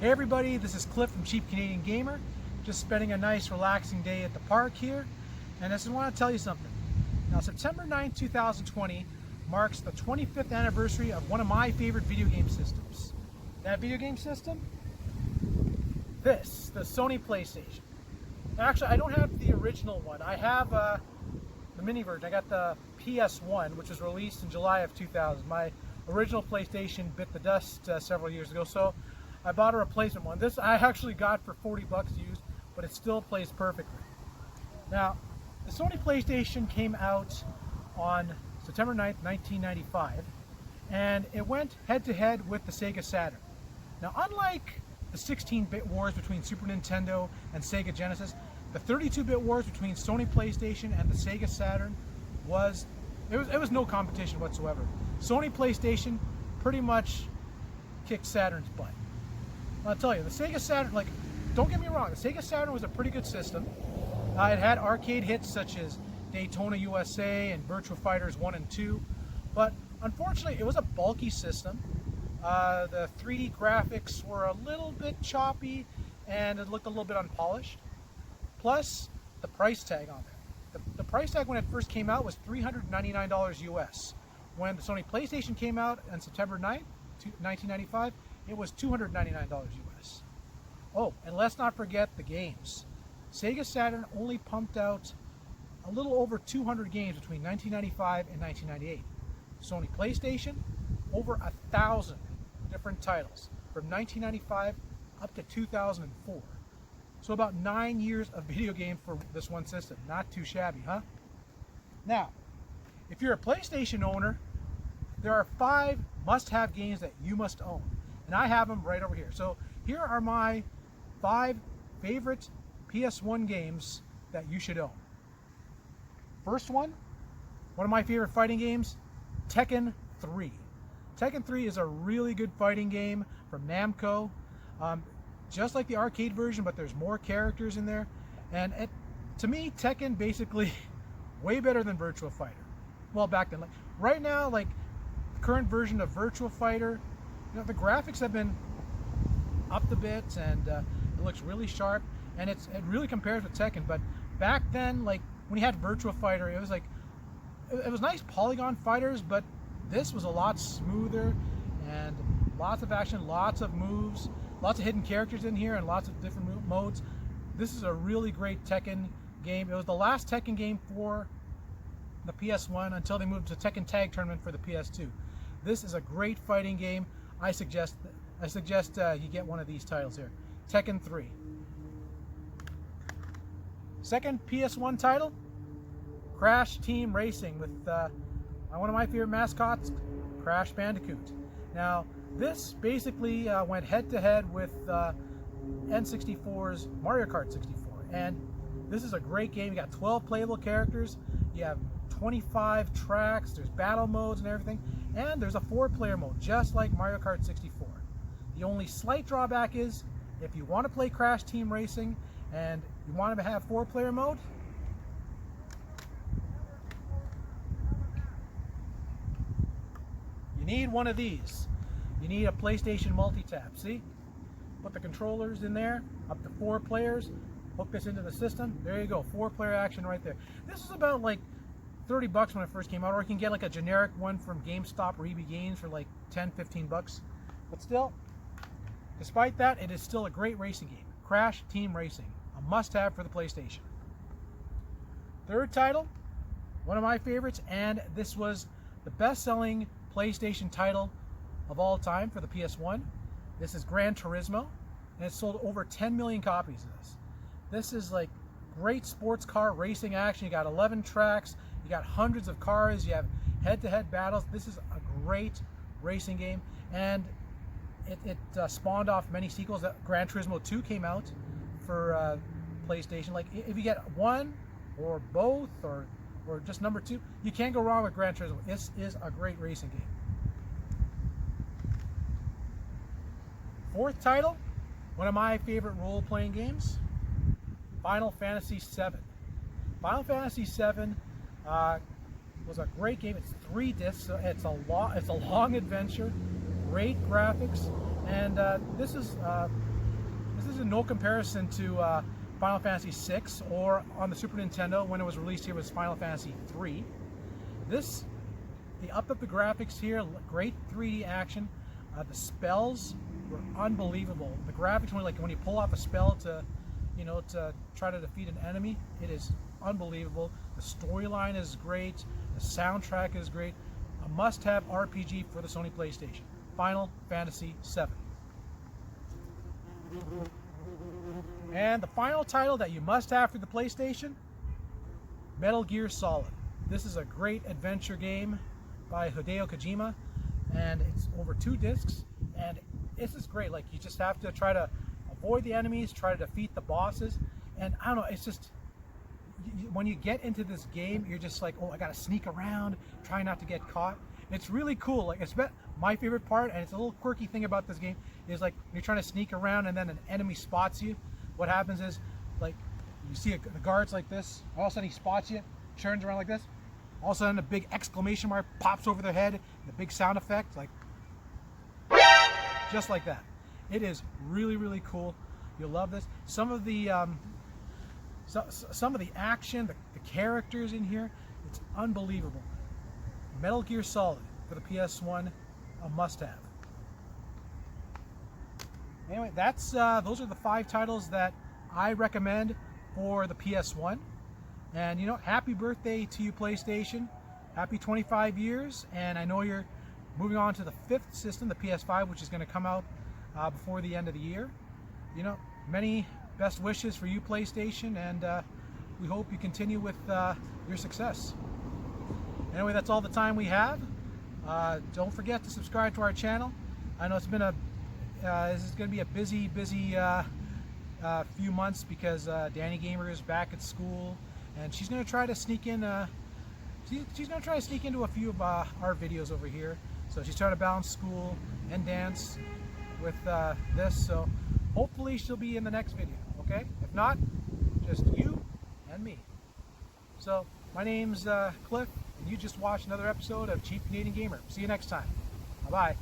Hey everybody, this is Cliff from Cheap Canadian Gamer. Just spending a nice relaxing day at the park here. And I just want to tell you something. Now September 9, 2020 marks the 25th anniversary of one of my favorite video game systems. That video game system? The Sony PlayStation. Actually, I don't have the original one. I have the mini version. I got the PS1, which was released in July of 2000. My original PlayStation bit the dust several years ago, so I bought a replacement one. This I actually got for 40 bucks used, but it still plays perfectly. Now, the Sony PlayStation came out on September 9th, 1995, and it went head-to-head with the Sega Saturn. Now, unlike the 16-bit wars between Super Nintendo and Sega Genesis, the 32-bit wars between Sony PlayStation and the Sega Saturn was no competition whatsoever. Sony PlayStation pretty much kicked Saturn's butt. I'll tell you, the Sega Saturn, don't get me wrong, the Sega Saturn was a pretty good system. It had arcade hits such as Daytona USA and Virtua Fighters 1 and 2, but unfortunately it was a bulky system. The 3D graphics were a little bit choppy and it looked a little bit unpolished. Plus, the price tag on there. The price tag when it first came out was $399 US. When the Sony PlayStation came out on September 9th, 1995, it was $299 US. Oh, and let's not forget the games. Sega Saturn only pumped out a little over 200 games between 1995 and 1998. Sony PlayStation, over 1,000 different titles from 1995 up to 2004. So about 9 years of video games for this one system. Not too shabby, huh? Now, if you're a PlayStation owner, there are 5 must-have games that you must own. And I have them right over here. So here are my 5 favorite PS1 games that you should own. First one of my favorite fighting games, Tekken 3. Tekken 3 is a really good fighting game from Namco. Just like the arcade version, but there's more characters in there. And to me, Tekken basically way better than Virtua Fighter. Well, back then. Right now, the current version of Virtua Fighter, the graphics have been upped a bit, and it looks really sharp, and it really compares with Tekken. But back then, when you had Virtua Fighter, it was nice polygon fighters, but this was a lot smoother, and lots of action, lots of moves, lots of hidden characters in here, and lots of different modes. This is a really great Tekken game. It was the last Tekken game for the PS1 until they moved to Tekken Tag Tournament for the PS2. This is a great fighting game. I suggest you get one of these titles here. Tekken 3. Second PS1 title, Crash Team Racing with one of my favorite mascots, Crash Bandicoot. Now, this basically went head-to-head with N64's Mario Kart 64. And this is a great game. You got 12 playable characters. You have 25 tracks. There's battle modes and everything. And there's a 4-player mode, just like Mario Kart 64. The only slight drawback is, if you want to play Crash Team Racing and you want to have 4-player mode, you need one of these. You need a PlayStation multi-tap. See? Put the controllers in there, up to 4 players, hook this into the system. There you go, 4-player action right there. This is about 30 bucks when it first came out, or you can get a generic one from GameStop or EB Games for 10, 15 bucks. But still, despite that, it is still a great racing game. Crash Team Racing, a must-have for the PlayStation. Third title, one of my favorites, and this was the best-selling PlayStation title of all time for the PS1. This is Gran Turismo, and it sold over 10 million copies of this. This is great sports car racing action. You got 11 tracks, you got hundreds of cars, you have head-to-head battles. This is a great racing game, and it spawned off many sequels. Gran Turismo 2 came out for PlayStation. If you get one or both or just number 2, you can't go wrong with Gran Turismo. This is a great racing game. Fourth title, one of my favorite role-playing games, Final Fantasy VII. Final Fantasy VII was a great game. It's 3 discs, so it's a long adventure, great graphics, and this is is in no comparison to Final Fantasy VI, or on the Super Nintendo when it was released here was Final Fantasy III. They upped up the graphics here, great 3D action. The spells were unbelievable. The graphics, when you pull off a spell to try to defeat an enemy, it is unbelievable. The storyline is great. The soundtrack is great. A must-have RPG for the Sony PlayStation. Final Fantasy VII. And the final title that you must have for the PlayStation, Metal Gear Solid. This is a great adventure game by Hideo Kojima, and it's over 2 discs, and this is great. Like, you just have to try to avoid the enemies, try to defeat the bosses, and I don't know, it's just, when you get into this game, you're just like, oh, I gotta sneak around, try not to get caught. It's really cool. Like, it's my favorite part, and it's a little quirky thing about this game, is like, you're trying to sneak around and then an enemy spots you. What happens is, like, you see the guards like this, all of a sudden he spots you, turns around like this, all of a sudden a big exclamation mark pops over their head, the big sound effect, like, just like that. It is really, really cool. You'll love this. Some of the action, the characters in here, it's unbelievable. Metal Gear Solid for the PS1, a must-have. Anyway, those are the 5 titles that I recommend for the PS1. And happy birthday to you, PlayStation. Happy 25 years. And I know you're moving on to the 5th system, the PS5, which is going to come out before the end of the year. Many best wishes for you, PlayStation, and we hope you continue with your success. Anyway, that's all the time we have. Don't forget to subscribe to our channel. I know it's been this is going to be a busy few months because Danny Gamer is back at school, and she's going to try to sneak in. She's going to try to sneak into a few of our videos over here. So she's trying to balance school and dance with this. So hopefully she'll be in the next video. Okay? If not, just you and me. So my name's Cliff, and you just watched another episode of Cheap Canadian Gamer. See you next time. Bye-bye.